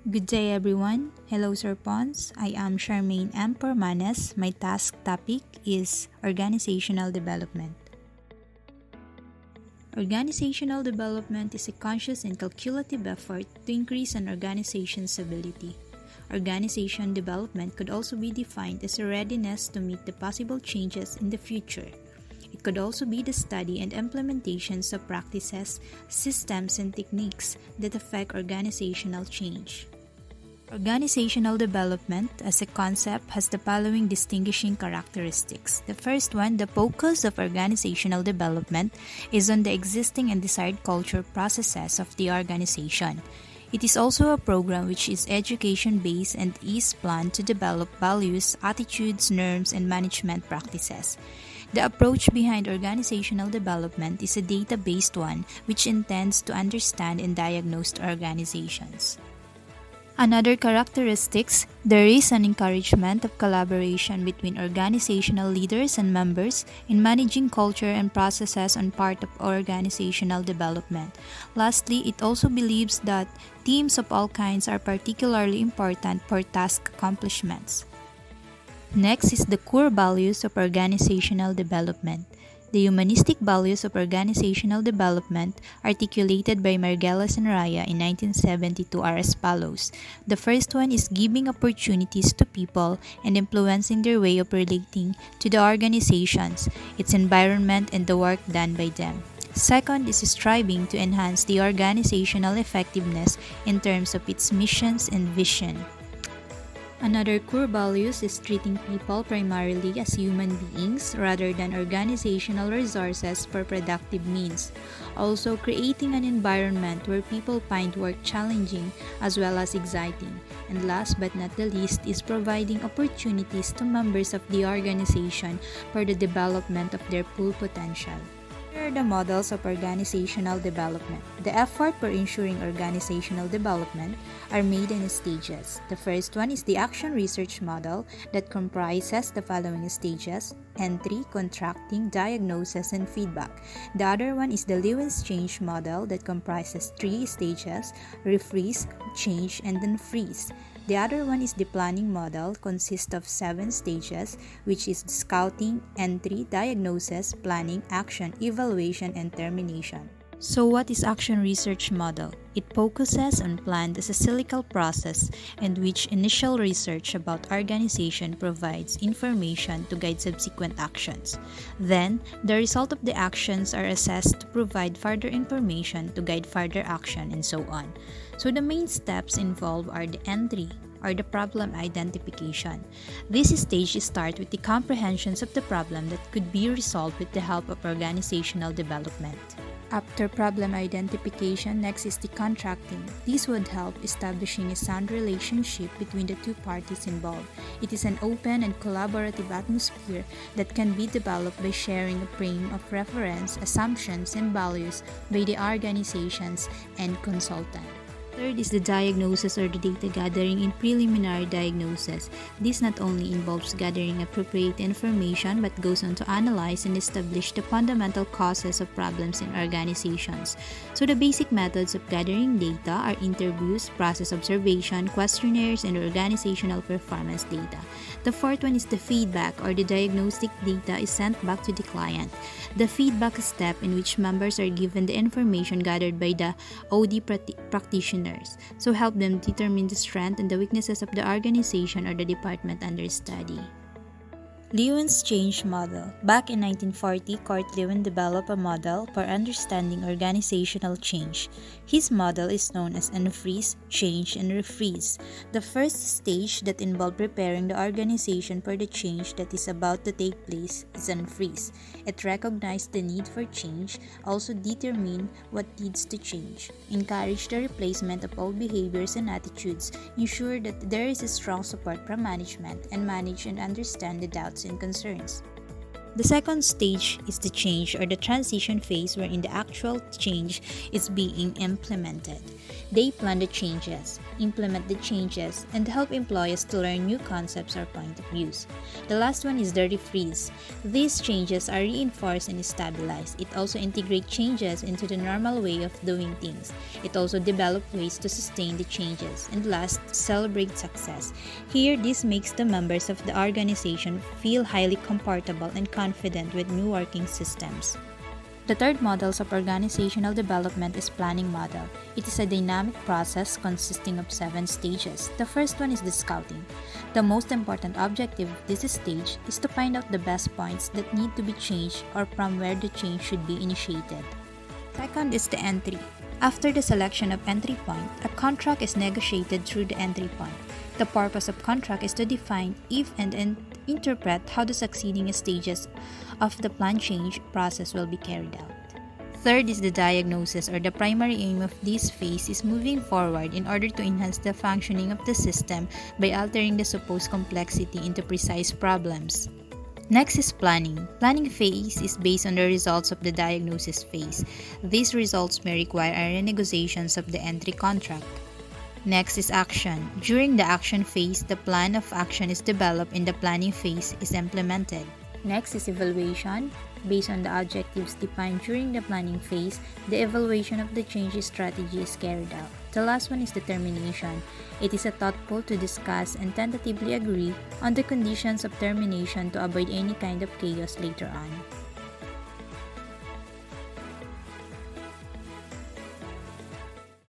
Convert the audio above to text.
Good day everyone. Hello Sir Pons. I am Charmaine M. Pormanes. My task topic is organizational development. Organizational development is a conscious and calculative effort to increase an organization's ability. Organization development could also be defined as a readiness to meet the possible changes in the future. It could also be the study and implementations of practices, systems, and techniques that affect organizational change. Organizational development as a concept has the following distinguishing characteristics. The first one, the focus of organizational development is on the existing and desired culture processes of the organization. It is also a program which is education-based and is planned to develop values, attitudes, norms, and management practices. The approach behind organizational development is a data-based one which intends to understand and diagnose organizations. Another characteristics, there is an encouragement of collaboration between organizational leaders and members in managing culture and processes on part of organizational development. Lastly, it also believes that teams of all kinds are particularly important for task accomplishments. Next is the core values of organizational development. The humanistic values of organizational development, articulated by Marguelas and Raya in 1972, are as follows. The first one is giving opportunities to people and influencing their way of relating to the organizations, its environment, and the work done by them. Second is striving to enhance the organizational effectiveness in terms of its missions and vision. Another core values is treating people primarily as human beings rather than organizational resources for productive means. Also, creating an environment where people find work challenging as well as exciting. And last but not the least is providing opportunities to members of the organization for the development of their full potential. Here are the models of organizational development. The effort for ensuring organizational development are made in stages. The first one is the action research model that comprises the following stages: entry, contracting, diagnosis, and feedback. The other one is the Lewin's change model that comprises 3 stages: refreeze, change, and then freeze. The other one is the planning model, consists of 7 stages, which is scouting, entry, diagnosis, planning, action, evaluation, and termination. So what is action research model? It focuses on planned as a cyclical process in which initial research about organization provides information to guide subsequent actions. Then, the result of the actions are assessed to provide further information to guide further action and so on. So the main steps involved are the entry, or the problem identification. This stage starts with the comprehensions of the problem that could be resolved with the help of organizational development. After problem identification, next is the contracting. This would help establishing a sound relationship between the two parties involved. It is an open and collaborative atmosphere that can be developed by sharing a frame of reference, assumptions, and values by the organizations and consultant. Third is the diagnosis or the data gathering in preliminary diagnosis. This not only involves gathering appropriate information but goes on to analyze and establish the fundamental causes of problems in organizations. So the basic methods of gathering data are interviews, process observation, questionnaires, and organizational performance data. The fourth one is the feedback or the diagnostic data is sent back to the client. The feedback step in which members are given the information gathered by the OD practitioner. So help them determine the strength and the weaknesses of the organization or the department under study. Lewin's change model. Back in 1940, Kurt Lewin developed a model for understanding organizational change. His model is known as unfreeze, change, and refreeze. The first stage that involved preparing the organization for the change that is about to take place is unfreeze. It recognized the need for change, also determined what needs to change, encourage the replacement of old behaviors and attitudes, ensure that there is a strong support from management, and manage and understand the doubts and concerns. The second stage is the change or the transition phase wherein the actual change is being implemented. They plan the changes. implement the changes, and help employees to learn new concepts or point of views. The last one is the refreeze. These changes are reinforced and stabilized. It also integrates changes into the normal way of doing things. It also develops ways to sustain the changes. And last, celebrate success. Here, this makes the members of the organization feel highly comfortable and confident with new working systems. The third model of organizational development is planning model. It is a dynamic process consisting of 7 stages. The first one is the scouting. The most important objective of this stage is to find out the best points that need to be changed or from where the change should be initiated. Second is the entry. After the selection of entry point, a contract is negotiated through the entry point. The purpose of contract is to define if and interpret how the succeeding stages of the plan change process will be carried out. Third is the diagnosis, or the primary aim of this phase is moving forward in order to enhance the functioning of the system by altering the supposed complexity into precise problems. Next is planning. Planning phase is based on the results of the diagnosis phase. These results may require a renegotiations of the entry contract. Next is action. During the action phase, the plan of action is developed and the planning phase is implemented. Next is evaluation. Based on the objectives defined during the planning phase, the evaluation of the change strategy is carried out. The last one is determination. It is thoughtful to discuss and tentatively agree on the conditions of termination to avoid any kind of chaos later on.